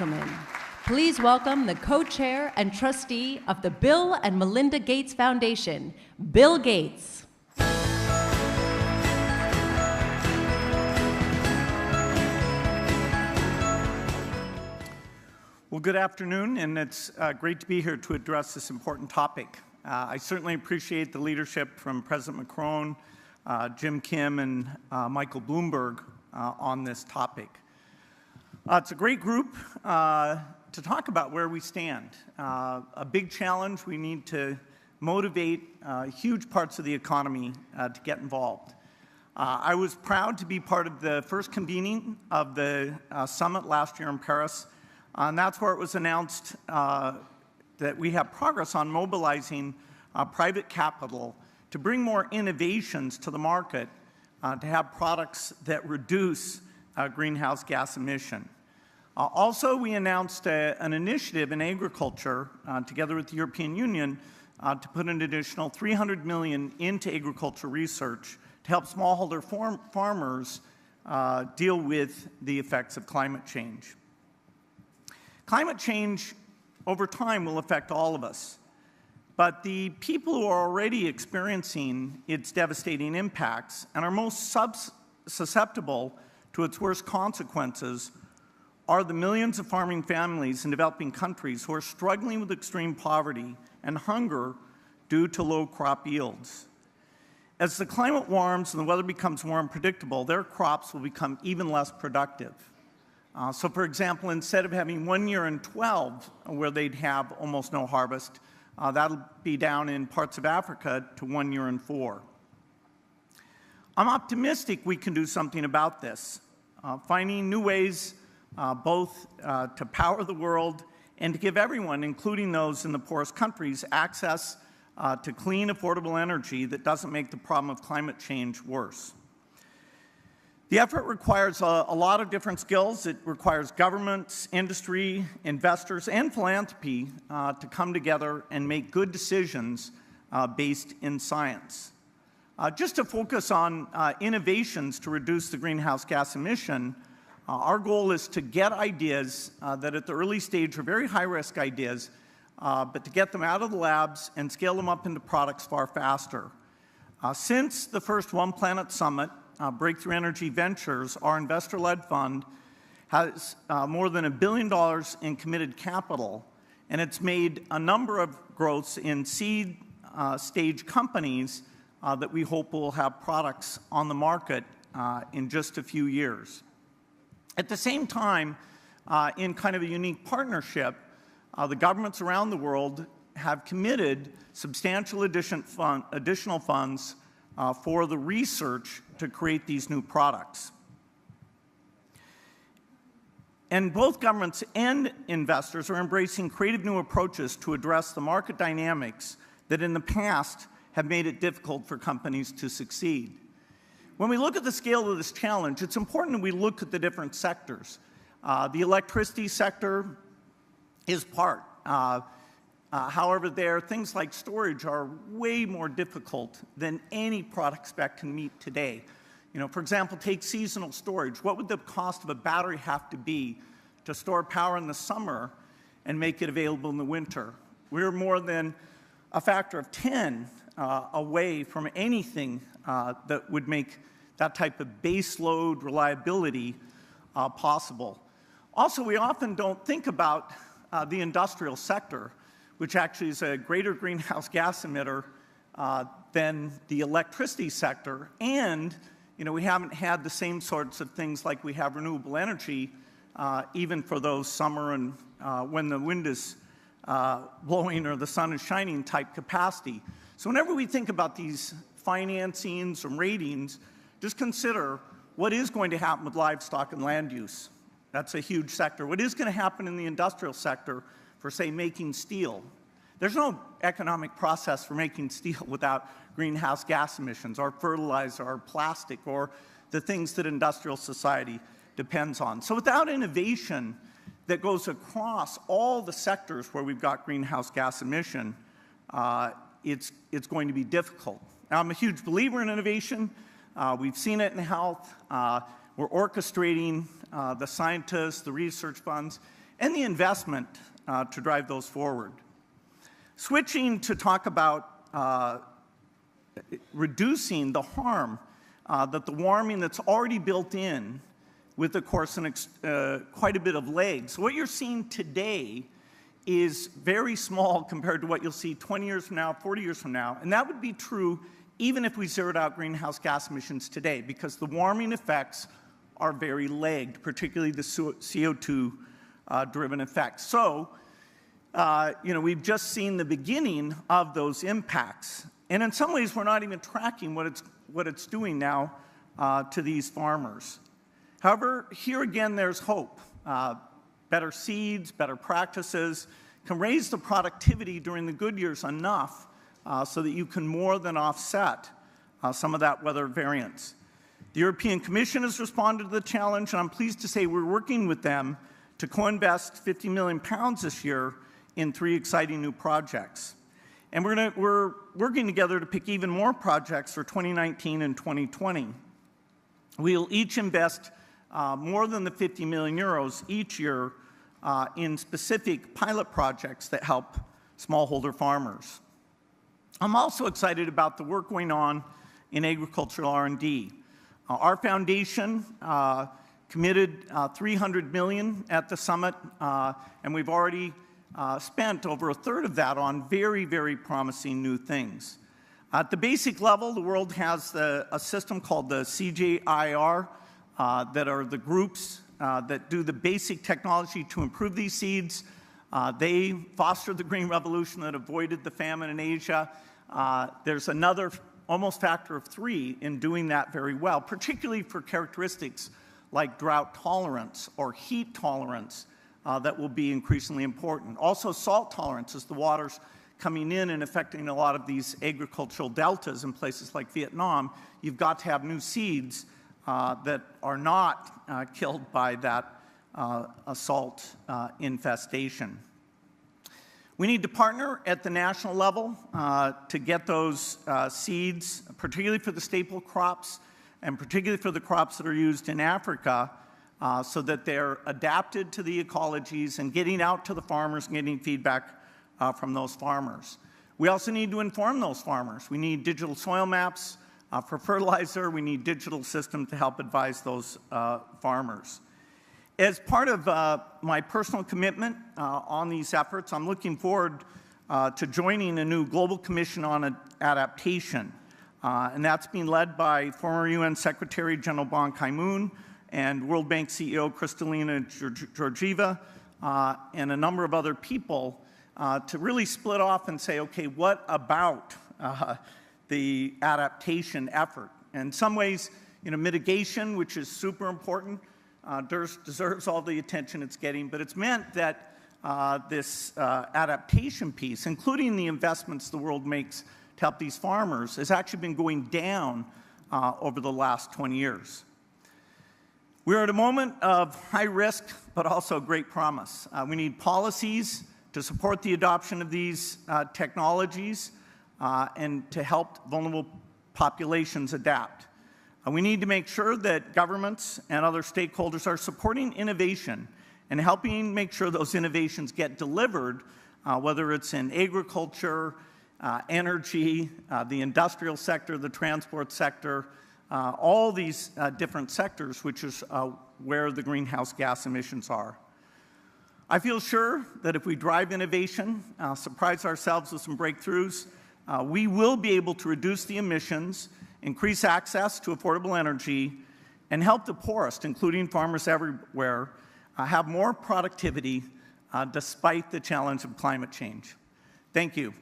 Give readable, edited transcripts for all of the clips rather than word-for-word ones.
gentlemen, please welcome the co-chair and trustee of the Bill and Melinda Gates Foundation, Bill Gates. Well, good afternoon, and it's great to be here to address this important topic. I certainly appreciate the leadership from President Macron, Jim Kim, and Michael Bloomberg on this topic. It's a great group to talk about where we stand. A big challenge. We need to motivate huge parts of the economy to get involved. I was proud to be part of the first convening of the summit last year in Paris, and that's where it was announced that we have progress on mobilizing private capital to bring more innovations to the market to have products that reduce greenhouse gas emission. Also, we announced an initiative in agriculture together with the European Union to put an additional $300 million into agriculture research to help smallholder farmers deal with the effects of climate change. Climate change over time will affect all of us, but the people who are already experiencing its devastating impacts and are most susceptible to its worst consequences are the millions of farming families in developing countries who are struggling with extreme poverty and hunger due to low crop yields. As the climate warms and the weather becomes more unpredictable, their crops will become even less productive. So for example, instead of having 1 year in 12 where they'd have almost no harvest, that'll be down in parts of Africa to 1 year in 4. I'm optimistic we can do something about this, finding new ways both to power the world and to give everyone, including those in the poorest countries, access to clean, affordable energy that doesn't make the problem of climate change worse. The effort requires a lot of different skills. It requires governments, industry, investors, and philanthropy to come together and make good decisions based in science. Just to focus on innovations to reduce the greenhouse gas emission, our goal is to get ideas that at the early stage are very high-risk ideas, but to get them out of the labs and scale them up into products far faster. Since the first One Planet Summit, Breakthrough Energy Ventures, our investor-led fund, has more than $1 billion in committed capital, and it's made a number of growths in seed stage companies that we hope will have products on the market in just a few years. At the same time, in kind of a unique partnership, the governments around the world have committed substantial additional funds for the research to create these new products. And both governments and investors are embracing creative new approaches to address the market dynamics that in the past have made it difficult for companies to succeed. When we look at the scale of this challenge, it's important that we look at the different sectors. The electricity sector is part. However, things like storage are way more difficult than any product spec can meet today. For example, take seasonal storage. What would the cost of a battery have to be to store power in the summer and make it available in the winter? We're more than a factor of 10 away from anything that would make that type of base load reliability possible. Also, we often don't think about the industrial sector, which actually is a greater greenhouse gas emitter than the electricity sector. And we haven't had the same sorts of things like we have renewable energy, even for those summer and when the wind is blowing or the sun is shining type capacity. So whenever we think about these financings and ratings, just consider what is going to happen with livestock and land use. That's a huge sector. What is going to happen in the industrial sector for, say, making steel? There's no economic process for making steel without greenhouse gas emissions, or fertilizer, or plastic, or the things that industrial society depends on. So without innovation that goes across all the sectors where we've got greenhouse gas emission, it's going to be difficult. Now, I'm a huge believer in innovation. We've seen it in health. We're orchestrating the scientists, the research funds, and the investment to drive those forward. Switching to talk about reducing the harm that the warming that's already built in with, of course, quite a bit of legs. What you're seeing today is very small compared to what you'll see 20 years from now, 40 years from now, and that would be true even if we zeroed out greenhouse gas emissions today, because the warming effects are very lagged, particularly the CO2-driven effects. So, we've just seen the beginning of those impacts, and in some ways, we're not even tracking what it's doing now to these farmers. However, here again, there's hope. Better seeds, better practices can raise the productivity during the good years enough so that you can more than offset some of that weather variance. The European Commission has responded to the challenge, and I'm pleased to say we're working with them to co-invest £50 million this year in 3 exciting new projects. And we're working together to pick even more projects for 2019 and 2020. We'll each invest more than the 50 million euros each year in specific pilot projects that help smallholder farmers. I'm also excited about the work going on in agricultural R&D. Our foundation committed $300 million at the summit, and we've already spent over a third of that on very, very promising new things. At the basic level, the world has a system called the CGIAR that are the groups that do the basic technology to improve these seeds. They fostered the green revolution that avoided the famine in Asia. There's another almost factor of 3 in doing that very well, particularly for characteristics like drought tolerance or heat tolerance that will be increasingly important. Also salt tolerance, as the water's coming in and affecting a lot of these agricultural deltas in places like Vietnam. You've got to have new seeds that are not killed by that salt infestation. We need to partner at the national level to get those seeds, particularly for the staple crops and particularly for the crops that are used in Africa, so that they're adapted to the ecologies and getting out to the farmers and getting feedback from those farmers. We also need to inform those farmers. We need digital soil maps for fertilizer. We need digital systems to help advise those farmers. As part of my personal commitment on these efforts, I'm looking forward to joining a new Global Commission on Adaptation, and that's being led by former UN Secretary General Ban Ki-moon and World Bank CEO Kristalina Georgieva and a number of other people to really split off and say, okay, what about the adaptation effort? In some ways, mitigation, which is super important, deserves all the attention it's getting, but it's meant that this adaptation piece, including the investments the world makes to help these farmers, has actually been going down over the last 20 years. We're at a moment of high risk, but also great promise. We need policies to support the adoption of these technologies and to help vulnerable populations adapt. We need to make sure that governments and other stakeholders are supporting innovation and helping make sure those innovations get delivered, whether it's in agriculture, energy, the industrial sector, the transport sector, all these different sectors, which is where the greenhouse gas emissions are. I feel sure that if we drive innovation, surprise ourselves with some breakthroughs, we will be able to reduce the emissions, increase access to affordable energy, and help the poorest, including farmers everywhere, have more productivity despite the challenge of climate change. Thank you.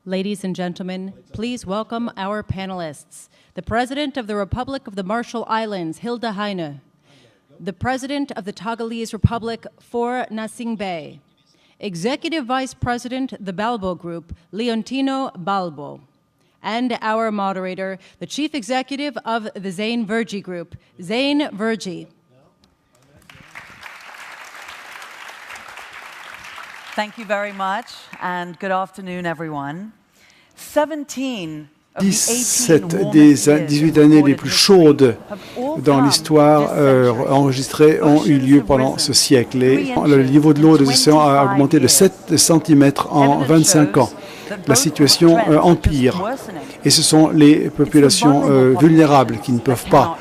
Ladies and gentlemen, please welcome our panelists. The President of the Republic of the Marshall Islands, Hilda Heine. The President of the Togolese Republic, Faure Gnassingbé. Executive Vice President, the Balbo Group, Leontino Balbo. And our moderator, the Chief Executive of the Zane Verjee Group, Zane Verjee. Thank you very much, and good afternoon, everyone. 17 des 18 années les plus chaudes dans l'histoire enregistrées ont eu lieu pendant ce siècle. Et le niveau de l'eau des océans a augmenté de 7 cm en 25 ans. La situation empire. Et ce sont les populations vulnérables qui ne peuvent pas,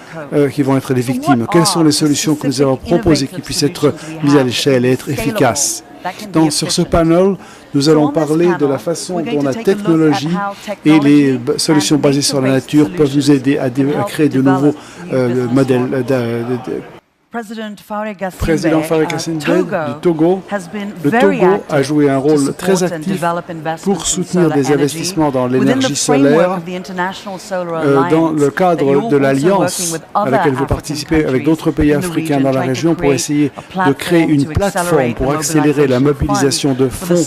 qui vont être les victimes. Quelles sont les solutions que nous avons proposées qui puissent être mises à l'échelle et être efficaces? Sur ce panel, nous allons parler de la façon dont la technologie et les solutions basées sur la nature peuvent nous aider à créer de nouveaux modèles. Président Faure Gnassingbé du Togo, le Togo a joué un rôle très actif pour soutenir des investissements dans l'énergie solaire dans le cadre de l'alliance à laquelle vous participez avec d'autres pays africains dans la région pour essayer de créer une plateforme pour accélérer la mobilisation de fonds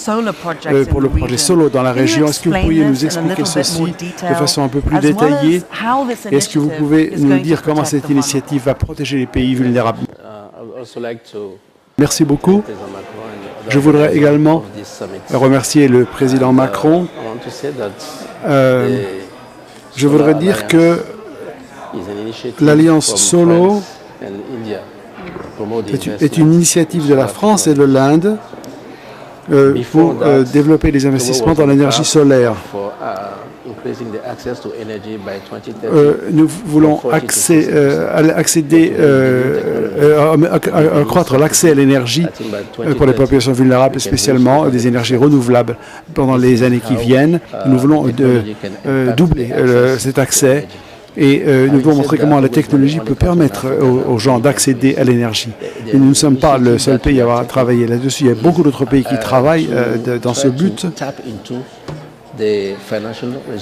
pour le projet Solo dans la région. Est-ce que vous pourriez nous expliquer ceci de façon un peu plus détaillée? Est-ce que vous pouvez nous dire comment cette initiative va protéger les pays vulnérables? Merci beaucoup. Je voudrais également remercier le président Macron. Je voudrais dire que l'Alliance Solo est une initiative de la France et de l'Inde pour développer les investissements dans l'énergie solaire. Nous voulons accroître l'accès à l'énergie pour les populations vulnérables, spécialement des énergies renouvelables pendant les années qui viennent. Nous voulons doubler cet accès et nous voulons montrer comment la technologie peut permettre aux gens d'accéder à l'énergie. Et nous ne sommes pas le seul pays à avoir travaillé là-dessus. Il y a beaucoup d'autres pays qui travaillent dans ce but.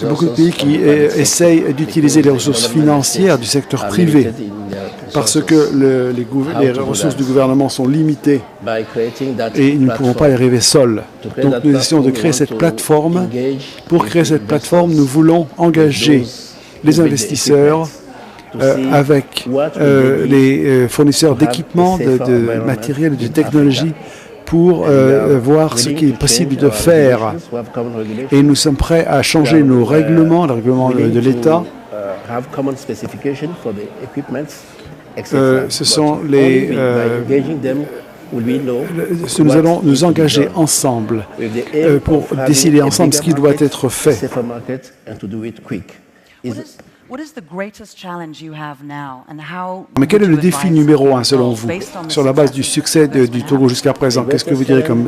Beaucoup de pays qui essayent d'utiliser les ressources financières du secteur privé parce que les ressources du gouvernement sont limitées et nous ne pouvons pas y arriver seuls. Donc nous essayons de créer cette plateforme. Pour créer cette plateforme, nous voulons engager les investisseurs avec les fournisseurs d'équipements, de matériel et de technologie pour voir ce qui est possible de faire. Et nous sommes prêts à changer nos règlements, le règlement de l'État. Ce sont les... nous allons nous engager ensemble pour décider ensemble ce qui doit être fait. Mais quel est le défi numéro 1 selon vous, sur la base du succès du Togo jusqu'à présent? Qu'est-ce que vous direz comme...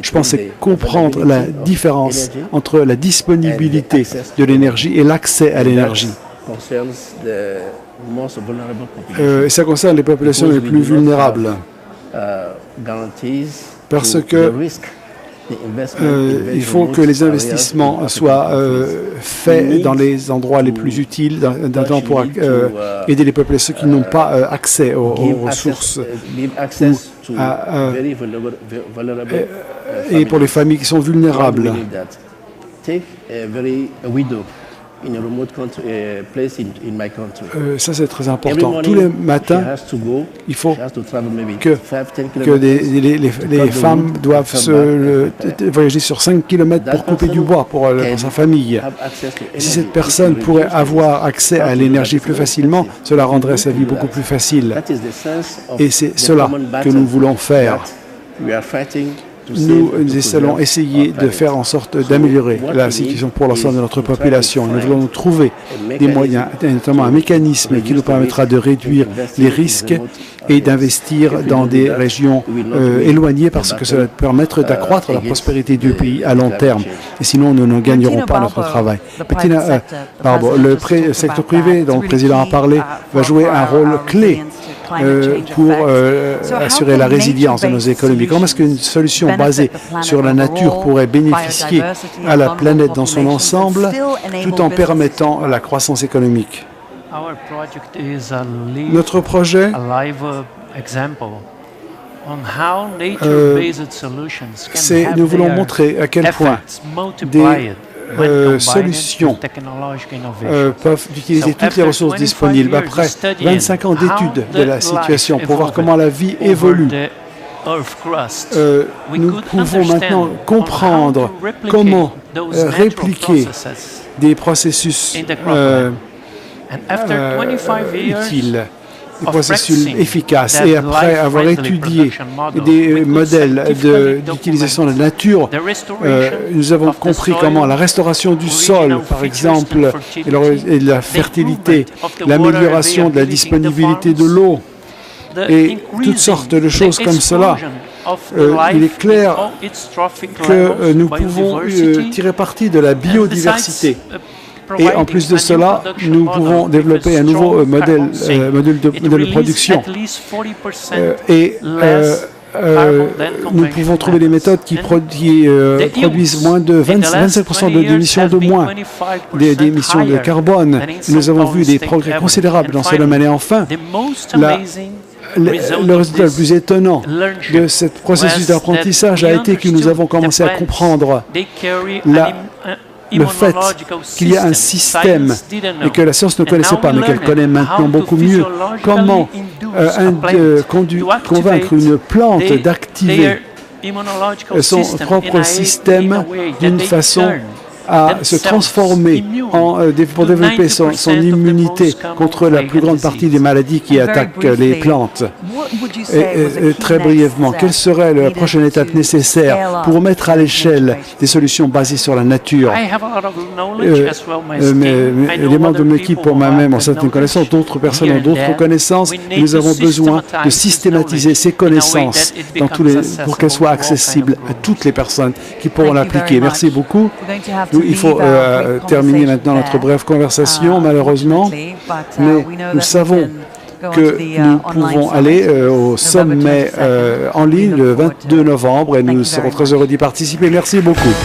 je pense que c'est comprendre la différence entre la disponibilité de l'énergie et l'accès à l'énergie. Ça concerne les populations les plus vulnérables. Parce que il faut que les investissements soient faits dans les endroits les plus utiles, d'un temps pour aider les populations qui n'ont pas accès aux ressources, et pour les familles qui sont vulnérables. Ça, c'est très important. Tous les matins, il faut que les femmes doivent voyager sur 5 km pour couper du bois pour sa famille. Et si cette personne pourrait avoir accès à l'énergie plus facilement, cela rendrait sa vie beaucoup plus facile. Et c'est cela que nous voulons faire. Nous allons essayer de faire en sorte d'améliorer la situation pour l'ensemble de notre population. Nous voulons trouver des moyens, notamment un mécanisme qui nous permettra de réduire les risques et d'investir dans des régions éloignées parce que cela permettra d'accroître la prospérité du pays à long terme. Et sinon, nous ne gagnerons pas notre travail. Le secteur privé dont le président a parlé va jouer un rôle clé pour assurer la résilience de nos économies. Comment est-ce qu'une solution basée sur la nature pourrait bénéficier à la planète dans son ensemble tout en permettant la croissance économique? Notre projet nous voulons montrer à quel point des solutions peuvent utiliser toutes les ressources disponibles après 25 ans d'études de la situation pour voir comment la vie évolue nous pouvons maintenant comprendre comment répliquer des processus utiles, des processus efficaces. Et après avoir étudié des modèles d'utilisation de la nature, nous avons compris comment la restauration du sol, par exemple, et de la fertilité, l'amélioration de la disponibilité de l'eau, et toutes sortes de choses comme cela. Il est clair que nous pouvons tirer parti de la biodiversité. Et en plus de cela, nous pouvons développer un nouveau modèle de production. Nous pouvons trouver des méthodes qui produisent moins de 25% d'émissions de moins, d'émissions de carbone. Nous avons vu des progrès considérables dans ce domaine. Et enfin, le résultat le plus étonnant de ce processus d'apprentissage a été que nous avons commencé à comprendre le fait qu'il y a un système et que la science ne connaissait pas, mais qu'elle connaît maintenant beaucoup mieux, comment convaincre une plante d'activer son propre système d'une façon à se transformer pour développer son immunité contre la plus grande partie des maladies qui attaquent les plantes. Et très brièvement, quelle serait la prochaine étape nécessaire pour mettre à l'échelle des solutions basées sur la nature? Les membres de mon équipe, pour moi-même, ont certaines connaissances, d'autres personnes ont d'autres connaissances. Nous avons besoin de systématiser ces connaissances pour qu'elles soient accessibles à toutes les personnes qui pourront l'appliquer. Merci beaucoup. Il faut terminer maintenant notre brève conversation, malheureusement, mais nous savons que nous pouvons aller au sommet en ligne le 22 novembre et nous serons très heureux d'y participer. Merci beaucoup.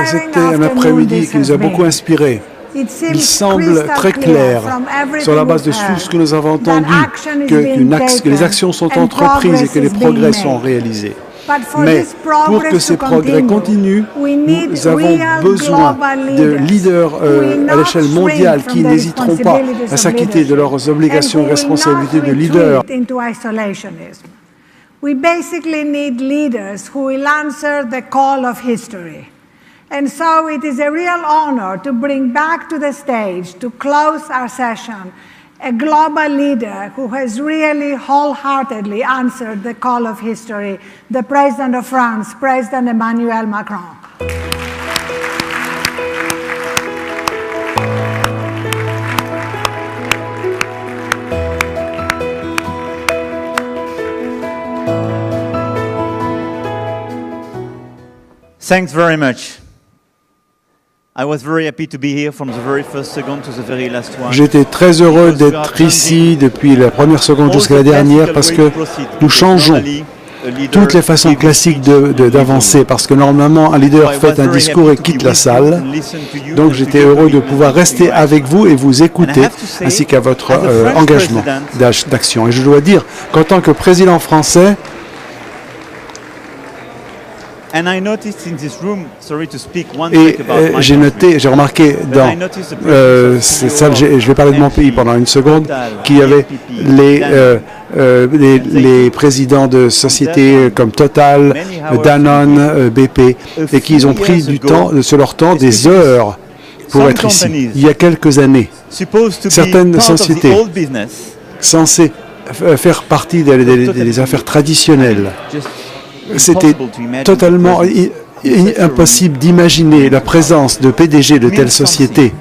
C'était un après-midi qui nous a beaucoup inspirés. Il semble très clair, sur la base de tout ce que nous avons entendu, que les actions sont entreprises et que les progrès sont réalisés. Mais pour que ces progrès continuent, nous avons besoin de leaders à l'échelle mondiale qui n'hésiteront pas à s'acquitter de leurs obligations et responsabilités de leaders. We basically need leaders who will answer the call of history. And so it is a real honor to bring back to the stage, to close our session, a global leader who has really wholeheartedly answered the call of history, the President of France, President Emmanuel Macron. Thanks very much. I was very happy to be here from the very first second to the very last one. J'étais très heureux d'être ici depuis la première seconde jusqu'à la dernière parce que nous changeons toutes les façons classiques d'avancer parce que normalement un leader fait un discours et quitte la salle. Donc j'étais heureux de pouvoir rester avec vous et vous écouter ainsi qu'à votre engagement d'action. Et je dois dire qu'en tant que président français, et j'ai remarqué dans cette salle, je vais parler de mon pays pendant une seconde, qu'il y avait les présidents de sociétés comme Total, Danone, BP, et qu'ils ont pris du temps, sur leur temps, des heures pour être ici. Il y a quelques années, certaines sociétés censées faire partie des affaires traditionnelles. C'était totalement impossible d'imaginer la présence de PDG de telles sociétés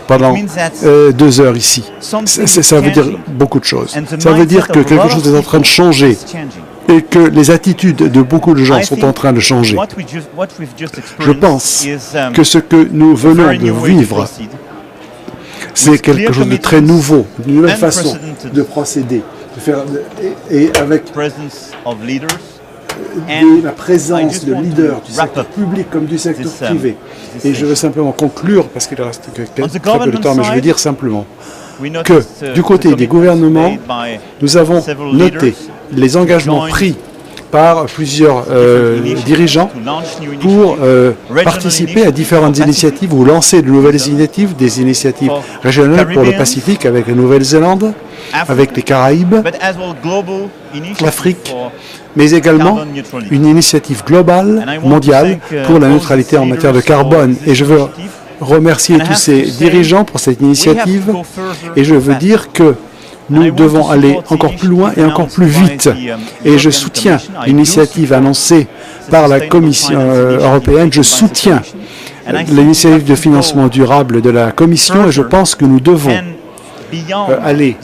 pendant 2 heures ici. Ça veut dire beaucoup de choses. Ça veut dire que quelque chose est en train de changer et que les attitudes de beaucoup de gens sont en train de changer. Je pense que ce que nous venons de vivre, c'est quelque chose de très nouveau, une nouvelle façon de procéder, et avec la présence de leaders du secteur public comme du secteur privé. Et je veux simplement conclure, parce qu'il reste que très peu de temps, mais je veux dire simplement que du côté des gouvernements, nous avons noté les engagements pris par plusieurs dirigeants pour participer à différentes initiatives ou lancer de nouvelles initiatives, des initiatives régionales pour le Pacifique avec la Nouvelle-Zélande, avec les Caraïbes, l'Afrique, mais également une initiative globale, mondiale, pour la neutralité en matière de carbone. Et je veux remercier tous ces dirigeants pour cette initiative et je veux dire que nous devons aller encore plus loin et encore plus vite. Et je soutiens l'initiative annoncée par la Commission européenne. Je soutiens l'initiative de financement durable de la Commission et je pense que nous devons aller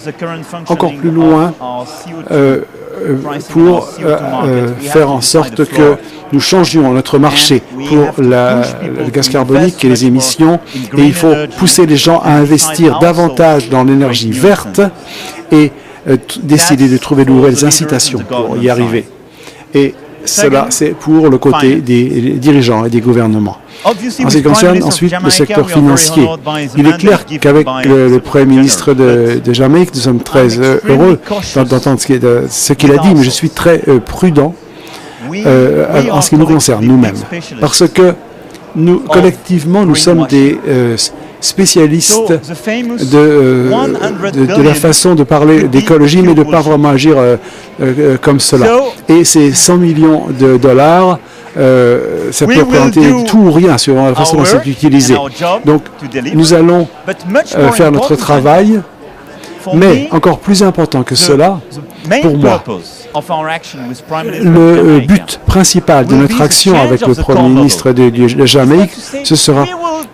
encore plus loin pour faire en sorte que nous changions notre marché pour le gaz carbonique et les émissions. Et il faut pousser les gens à investir davantage dans l'énergie verte et décider de trouver de nouvelles incitations pour y arriver. Et cela, c'est pour le côté des dirigeants et des gouvernements. En ce qui concerne ensuite le secteur financier, il est clair qu'avec le Premier ministre de Jamaïque, nous sommes très heureux d'entendre ce qu'il a dit, mais je suis très prudent en ce qui nous concerne nous-mêmes. Parce que nous, collectivement, nous sommes des spécialistes de la façon de parler d'écologie, mais de ne pas vraiment agir comme cela. Et ces 100 millions de dollars, ça peut représenter tout ou rien sur la façon dont c'est utilisé. Donc, nous allons faire notre travail, mais encore plus important que cela, pour moi, le but principal de notre action avec le Premier ministre de Jamaïque, ce sera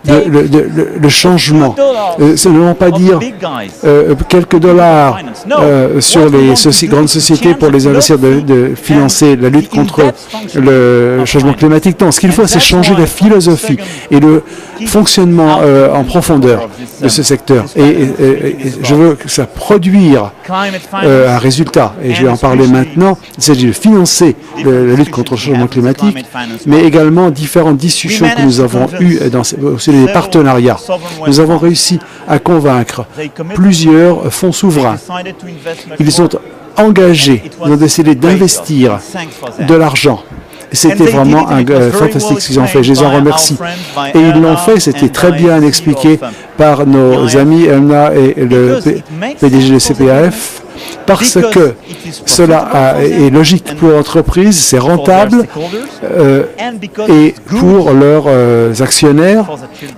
le changement. Ce ne vont pas dire quelques dollars sur les grandes sociétés pour les investir de financer la lutte contre le changement climatique. Non, ce qu'il faut, c'est changer la philosophie et le fonctionnement en profondeur de ce secteur. Et je veux que ça produise un résultat. Et je vais en parler maintenant. Il s'agit de financer la lutte contre le changement climatique, mais également différentes discussions que nous avons eues sur les partenariats. Nous avons réussi à convaincre plusieurs fonds souverains. Ils ont engagé, ils ont décidé d'investir de l'argent. C'était vraiment fantastique ce qu'ils ont fait. Je les en remercie. Et ils l'ont fait, c'était très bien expliqué par nos amis Elna et le PDG de CPAF. Parce que cela est logique pour l'entreprise, c'est rentable et pour leurs actionnaires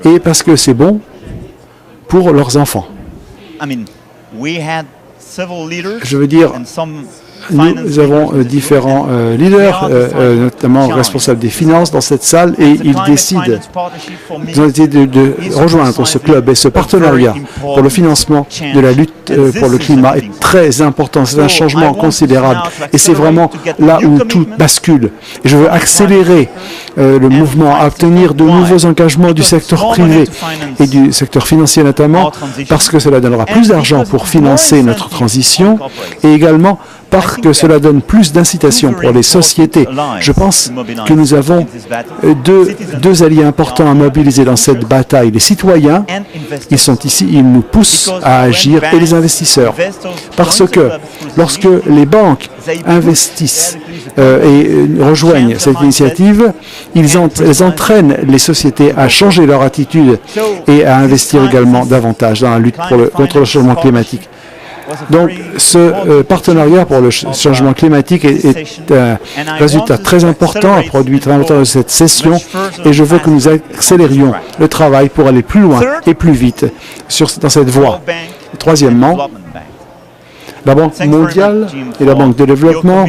et parce que c'est bon pour leurs enfants. Je veux dire, nous avons différents leaders, notamment responsables des finances dans cette salle, et ils décident de rejoindre ce club et ce partenariat pour le financement de la lutte pour le climat est très important. C'est un changement considérable et c'est vraiment là où tout bascule. Et je veux accélérer le mouvement à obtenir de nouveaux engagements du secteur privé et du secteur financier notamment, parce que cela donnera plus d'argent pour financer notre transition et également parce que cela donne plus d'incitation pour les sociétés. Je pense que nous avons deux alliés importants à mobiliser dans cette bataille. Les citoyens, ils sont ici, ils nous poussent à agir, et les investisseurs. Parce que lorsque les banques investissent et rejoignent cette initiative, elles entraînent les sociétés à changer leur attitude et à investir également davantage dans la lutte contre le changement climatique. Donc, ce partenariat pour le changement climatique est un résultat très important, un produit très important de cette session, et je veux que nous accélérions le travail pour aller plus loin et plus vite dans cette voie. Troisièmement, la Banque mondiale et la Banque de développement.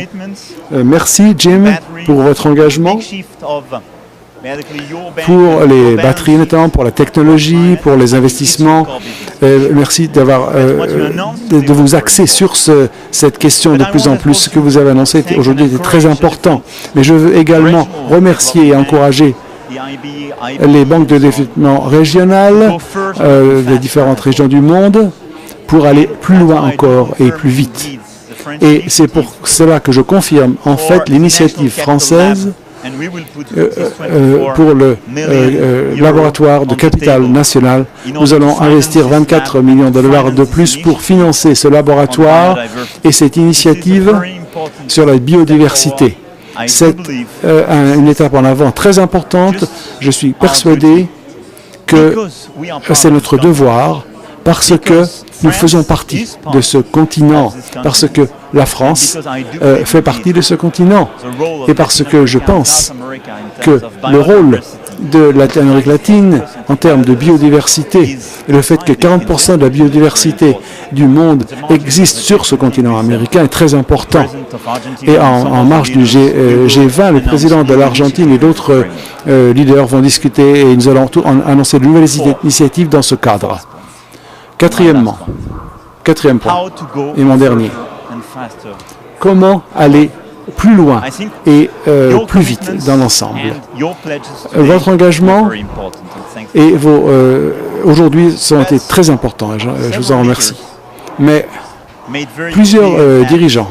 Merci, Jim, pour votre engagement. Pour les batteries notamment, pour la technologie, pour les investissements. Merci de vous axer sur cette question de plus en plus. Ce que vous avez annoncé aujourd'hui était très important. Mais je veux également remercier et encourager les banques de développement régionales des différentes régions du monde pour aller plus loin encore et plus vite. Et c'est pour cela que je confirme en fait l'initiative française pour le laboratoire de capital national. Nous allons investir 24 millions de dollars de plus pour financer ce laboratoire et cette initiative sur la biodiversité. C'est une étape en avant très importante. Je suis persuadé que c'est notre devoir parce que nous faisons partie de ce continent, parce que la France fait partie de ce continent et parce que je pense que le rôle de l'Amérique latine en termes de biodiversité et le fait que 40% de la biodiversité du monde existe sur ce continent américain est très important. Et en marge du G20, le président de l'Argentine et d'autres leaders vont discuter et nous allons annoncer de nouvelles initiatives dans ce cadre. Quatrième point, et mon dernier, comment aller plus loin et plus vite dans l'ensemble. Votre engagement et aujourd'hui ont été très importants, et je vous en remercie. Mais plusieurs dirigeants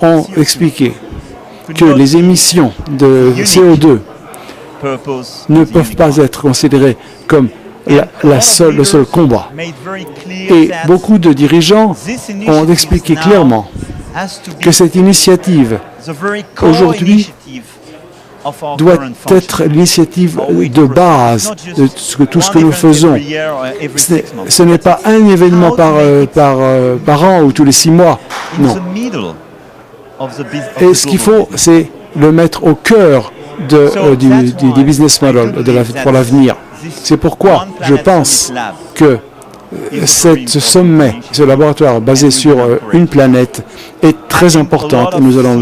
ont expliqué que les émissions de CO2 ne peuvent pas être considérées comme le seul combat. Et beaucoup de dirigeants ont expliqué clairement que cette initiative, aujourd'hui, doit être l'initiative de base de tout ce que nous faisons. Ce n'est pas un événement par an ou tous les 6 mois, non. Et ce qu'il faut, c'est le mettre au cœur du business model pour l'avenir. C'est pourquoi je pense que ce sommet, ce laboratoire basé sur une planète est très important et nous allons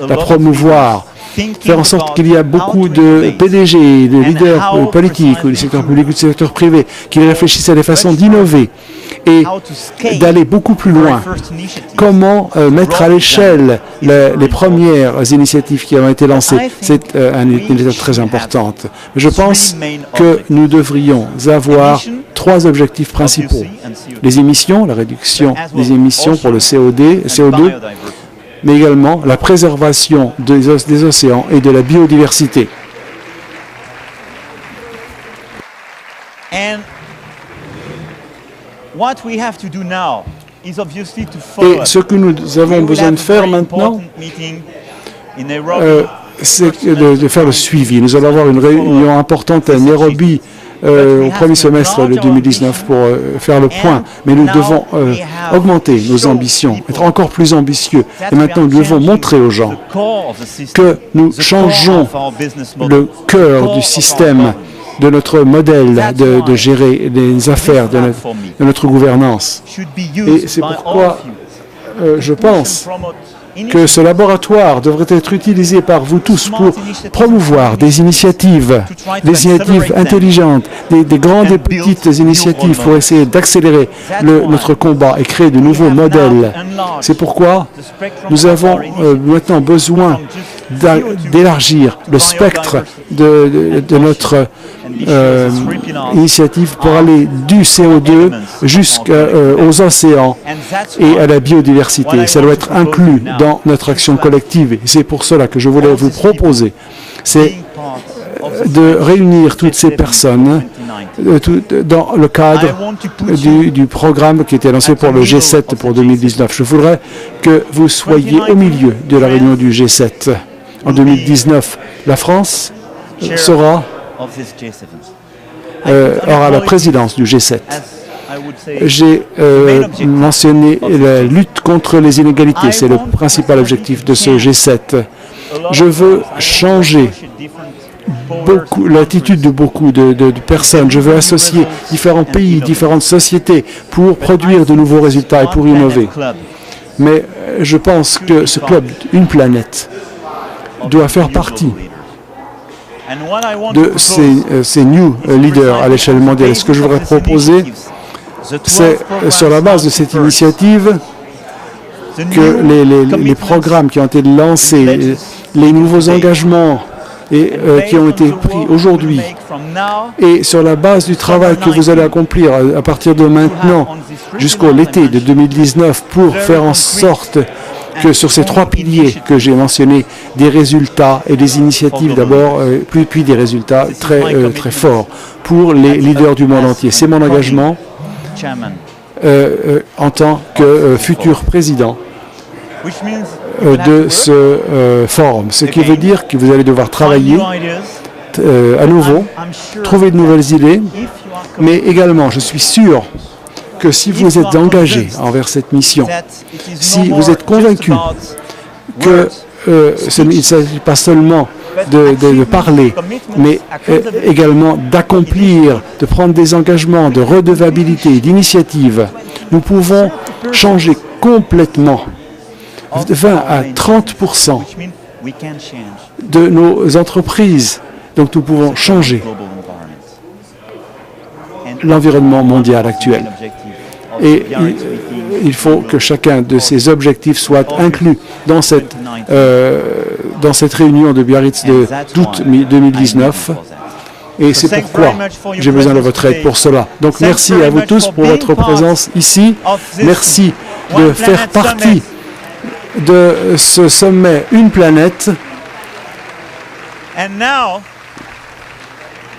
la promouvoir. Faire en sorte qu'il y a beaucoup de PDG, de leaders politiques, ou du secteur public ou du secteur privé, qui réfléchissent à des façons d'innover et d'aller beaucoup plus loin. Comment mettre à l'échelle les premières initiatives qui ont été lancées. C'est une étape très importante. Je pense que nous devrions avoir 3 objectifs principaux. Les émissions, la réduction des émissions pour le CO2, mais également la préservation des océans et de la biodiversité. Et ce que nous avons besoin de faire maintenant, c'est de faire le suivi. Nous allons avoir une réunion importante à Nairobi au premier semestre de 2019 pour faire le point. Mais nous devons augmenter nos ambitions, être encore plus ambitieux. Et maintenant, nous devons montrer aux gens que nous changeons le cœur du système, de notre modèle de gérer les affaires, de notre gouvernance. Et c'est pourquoi je pense que ce laboratoire devrait être utilisé par vous tous pour promouvoir des initiatives intelligentes, des grandes et petites initiatives pour essayer d'accélérer notre combat et créer de nouveaux modèles. C'est pourquoi nous avons maintenant besoin d'élargir le spectre de notre initiative pour aller du CO2 jusqu'aux océans et à la biodiversité. Ça doit être inclus dans notre action collective. C'est pour cela que je voulais vous proposer, c'est de réunir toutes ces personnes dans le cadre du programme qui était lancé pour le G7 pour 2019. Je voudrais que vous soyez au milieu de la réunion du G7. En 2019, la France aura la présidence du G7. J'ai mentionné la lutte contre les inégalités. C'est le principal objectif de ce G7. Je veux changer l'attitude de beaucoup de personnes. Je veux associer différents pays, différentes sociétés pour produire de nouveaux résultats et pour innover. Mais je pense que ce club, une planète, doit faire partie de ces new leaders à l'échelle mondiale. Ce que je voudrais proposer, c'est sur la base de cette initiative que les programmes qui ont été lancés, les nouveaux engagements et qui ont été pris aujourd'hui. Et sur la base du travail que vous allez accomplir à partir de maintenant jusqu'au l'été de 2019 pour faire en sorte que sur ces 3 piliers que j'ai mentionnés, des résultats et des initiatives d'abord, puis des résultats très forts pour les leaders du monde entier. C'est mon engagement en tant que futur président de ce forum, ce qui veut dire que vous allez devoir travailler à nouveau, trouver de nouvelles idées, mais également, je suis sûr que si vous êtes engagé envers cette mission, si vous êtes convaincu que il ne s'agit pas seulement de parler, mais également d'accomplir, de prendre des engagements de redevabilité, d'initiative, nous pouvons changer complètement, de 20 à 30% de nos entreprises. Donc nous pouvons changer l'environnement mondial actuel. Et il faut que chacun de ces objectifs soit inclus dans cette réunion de Biarritz d'août 2019. Et c'est pourquoi j'ai besoin de votre aide pour cela. Donc merci à vous tous pour votre présence ici. Merci de faire partie de ce sommet Une planète.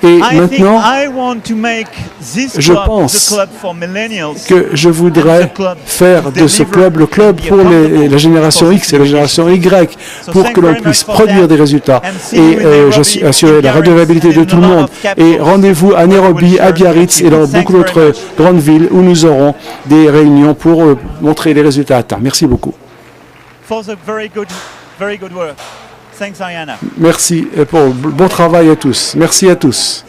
Et maintenant, je pense que je voudrais faire de ce club le club pour la génération X et la génération Y, pour que l'on puisse produire des résultats et assurer la redevabilité de tout le monde. Et rendez-vous à Nairobi, à Biarritz et dans beaucoup d'autres grandes villes où nous aurons des réunions pour montrer les résultats atteints. Merci beaucoup. Merci pour le bon travail à tous. Merci à tous.